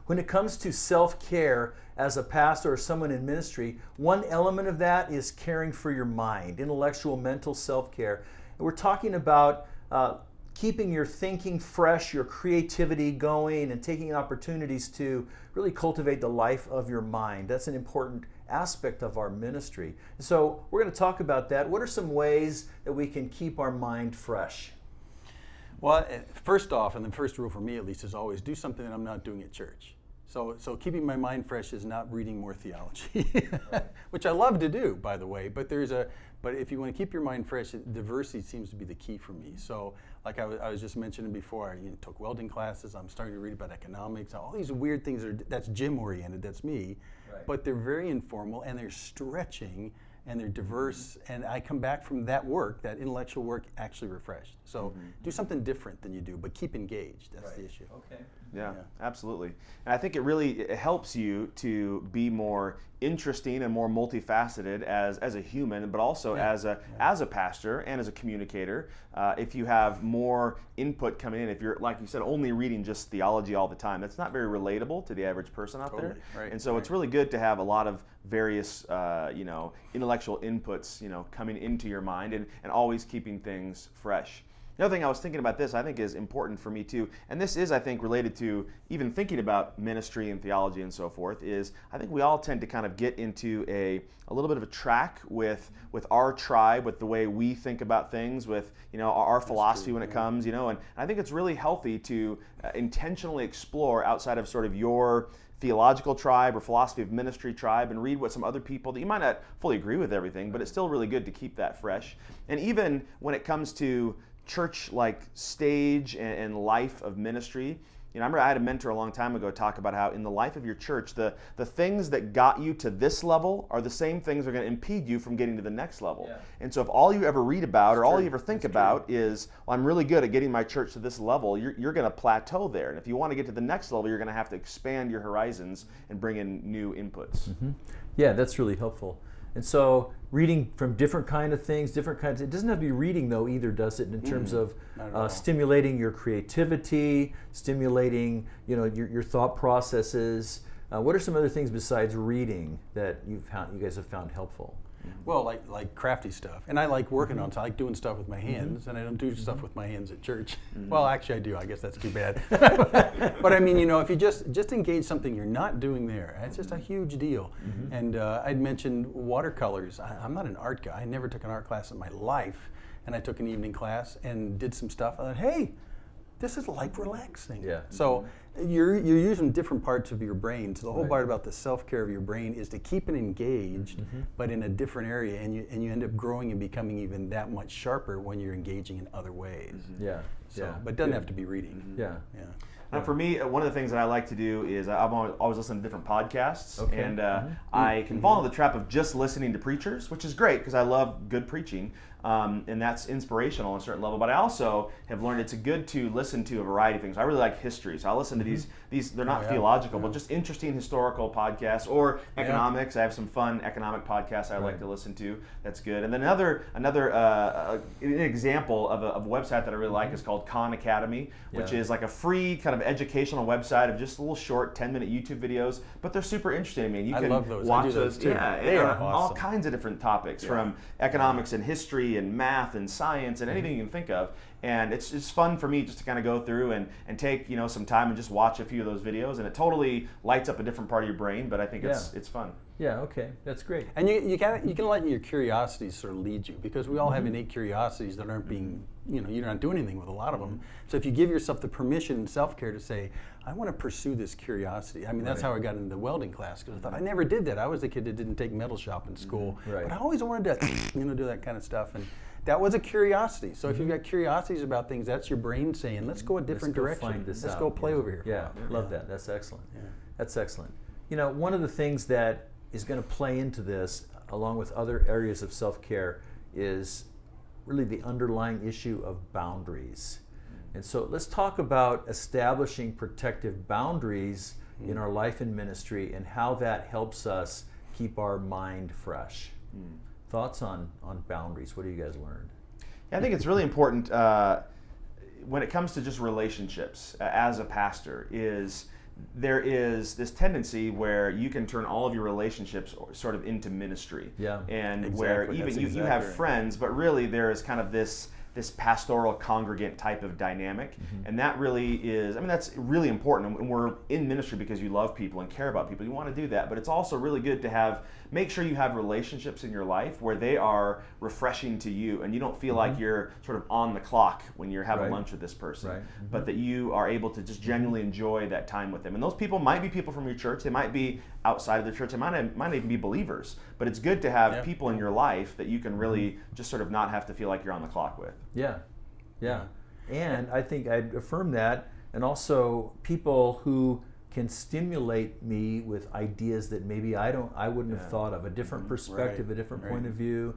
When it comes to self-care as a pastor or someone in ministry, one element of that is caring for your mind, intellectual, mental self-care. And we're talking about keeping your thinking fresh, your creativity going, and taking opportunities to really cultivate the life of your mind. That's an important aspect of our ministry. So we're going to talk about that. What are some ways that we can keep our mind fresh? Well, first off, and the first rule for me at least, is always do something that I'm not doing at church. So keeping my mind fresh is not reading more theology, which I love to do, by the way. But if you want to keep your mind fresh, diversity seems to be the key for me. So, like I was just mentioning before, I took welding classes. I'm starting to read about economics. All these weird things that's gym oriented. That's me, right. But they're very informal and they're stretching and they're diverse. And I come back from that work, that intellectual work, actually refreshed. So do something different than you do, but keep engaged. That's the issue. Okay. Yeah, absolutely. And I think it helps you to be more interesting and more multifaceted as a human, but also as a pastor and as a communicator. If you have more input coming in, if you're, like you said, only reading just theology all the time, that's not very relatable to the average person out there. Right. And so it's really good to have a lot of various intellectual inputs coming into your mind and always keeping things fresh. Another thing I was thinking about this, I think is important for me too, and this is, I think, related to even thinking about ministry and theology and so forth, is I think we all tend to kind of get into a little bit of a track with our tribe, with the way we think about things, with our philosophy when it comes, and I think it's really healthy to intentionally explore outside of sort of your theological tribe or philosophy of ministry tribe and read what some other people that you might not fully agree with everything, but it's still really good to keep that fresh. And even when it comes to church-like stage and life of ministry, I remember I had a mentor a long time ago talk about how in the life of your church, the things that got you to this level are the same things that are going to impede you from getting to the next level. Yeah. And so if all you ever read about or all you ever think about is, well, I'm really good at getting my church to this level, you're going to plateau there. And if you want to get to the next level, you're going to have to expand your horizons and bring in new inputs. Mm-hmm. Yeah, that's really helpful. And so reading from different kind of things, different kinds, it doesn't have to be reading though either, does it, in terms of stimulating your creativity, stimulating your thought processes. What are some other things besides reading that you guys have found helpful? Well, like crafty stuff, and I like working on. So I like doing stuff with my hands, and I don't do stuff with my hands at church. Well, actually, I do. I guess that's too bad. But I mean, if you just engage something you're not doing there, it's just a huge deal. And I'd mentioned watercolors. I'm not an art guy. I never took an art class in my life, and I took an evening class and did some stuff. I thought, hey, this is like relaxing. Yeah. So you're using different parts of your brain. So the whole part about the self-care of your brain is to keep it engaged, but in a different area, and you end up growing and becoming even that much sharper when you're engaging in other ways. Yeah. So, but it doesn't have to be reading. Yeah. Now, for me, one of the things that I like to do is I'm always listening to different podcasts, and I can fall into the trap of just listening to preachers, which is great because I love good preaching, and that's inspirational on a certain level. But I also have learned it's good to listen to a variety of things. I really like history, so I listen to these. They're not theological, but just interesting historical podcasts or economics. I have some fun economic podcasts I like to listen to. That's good. And then another an example of a website that I really like is called Khan Academy, which is like a free kind of educational website of just little short 10-minute YouTube videos, but they're super interesting. I mean, you can love those. watch those too. Yeah, they are awesome. All kinds of different topics from economics and history and math and science and anything you can think of. And it's fun for me just to kind of go through and take some time and just watch a few of those videos, and it totally lights up a different part of your brain. But I think it's fun. Yeah. Okay. That's great. And you can let your curiosities sort of lead you, because we all have innate curiosities that aren't being you're not doing anything with a lot of them. So if you give yourself the permission and self-care to say, I want to pursue this curiosity. I mean, that's how I got into the welding class, because I thought I never did that. I was the kid that didn't take metal shop in school, but I always wanted to do that kind of stuff. And that was a curiosity. So if you've got curiosities about things, that's your brain saying, let's go a different direction. Let's go play over here. Yeah, love that. That's excellent. Yeah. That's excellent. One of the things that is going to play into this, along with other areas of self-care, is really the underlying issue of boundaries. And so let's talk about establishing protective boundaries in our life and ministry, and how that helps us keep our mind fresh. Thoughts on boundaries? What have you guys learned? Yeah, I think it's really important when it comes to just relationships as a pastor, is there is this tendency where you can turn all of your relationships sort of into ministry. Yeah, and exactly. where even That's you have exactly right. friends, but really there is kind of this pastoral congregant type of dynamic, and that really is, I mean, that's really important, and we're in ministry because you love people and care about people. You want to do that, but it's also really good to make sure you have relationships in your life where they are refreshing to you, and you don't feel like you're sort of on the clock when you're having Right. lunch with this person, Right. but that you are able to just genuinely enjoy that time with them. And those people might be people from your church, they might be outside of the church, they might even be believers, but it's good to have people in your life that you can really just sort of not have to feel like you're on the clock with. Yeah, yeah. And I think I'd affirm that, and also people who can stimulate me with ideas that maybe I wouldn't have thought of, a different perspective, Right. a different Right. point of view,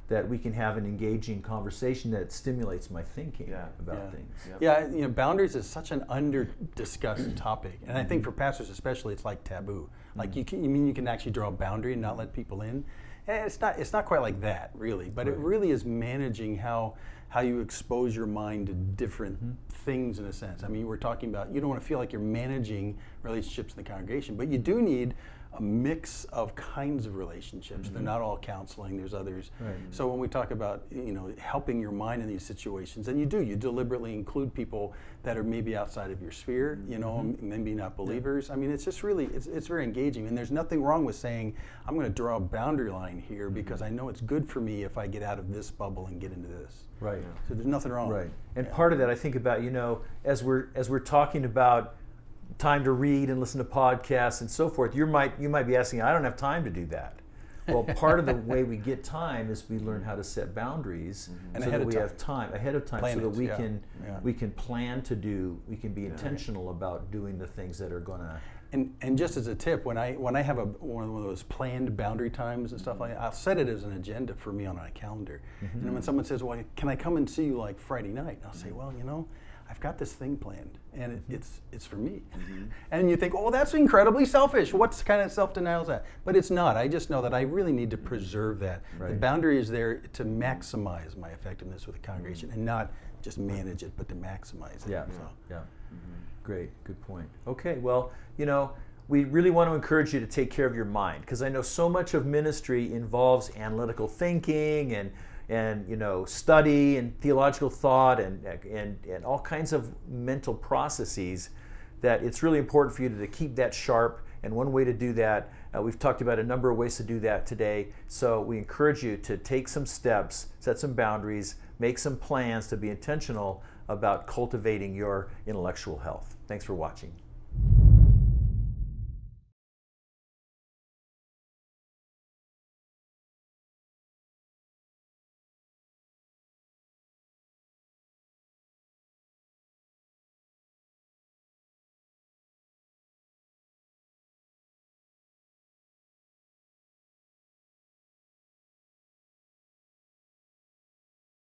that we can have an engaging conversation that stimulates my thinking about things. Yep. Yeah, you know, boundaries is such an under-discussed topic, and I think for pastors especially, it's like taboo. Like you can actually draw a boundary and not let people in? And it's not quite like that, really. But it really is managing how you expose your mind to different things, in a sense. I mean, we're talking about, you don't want to feel like you're managing relationships in the congregation, but you do need a mix of kinds of relationships. They're not all counseling, there's others. Right. So when we talk about, you know, helping your mind in these situations, and you deliberately include people that are maybe outside of your sphere, you know, maybe not believers. I mean, it's just really, it's very engaging, and there's nothing wrong with saying, I'm going to draw a boundary line here because I know it's good for me if I get out of this bubble and get into this. Right. So there's nothing wrong. Right. And part of that, I think about, you know, as we're talking about time to read and listen to podcasts and so forth, you might be asking, I don't have time to do that. Well, part of the way we get time is we learn how to set boundaries, And so ahead that of we time. have time ahead of time, Plan so that it, we can plan to do, we can be intentional about doing the things that are going to. And just as a tip, when I have one of those planned boundary times and stuff like that, I'll set it as an agenda for me on my calendar. And when someone says, well, can I come and see you like Friday night? I'll say, well, you know, I've got this thing planned, and it's for me. And you think, oh, that's incredibly selfish. What kind of self-denial is that? But it's not. I just know that I really need to preserve that. Right. The boundary is there to maximize my effectiveness with the congregation, and not just manage it, but to maximize it. Yeah, So. yeah. Great, good point. Okay, well, you know, we really want to encourage you to take care of your mind, because I know so much of ministry involves analytical thinking and you know, study and theological thought and all kinds of mental processes, that it's really important for you to keep that sharp. And one way to do that, we've talked about a number of ways to do that today. So we encourage you to take some steps, set some boundaries, make some plans to be intentional about cultivating your intellectual health. Thanks for watching.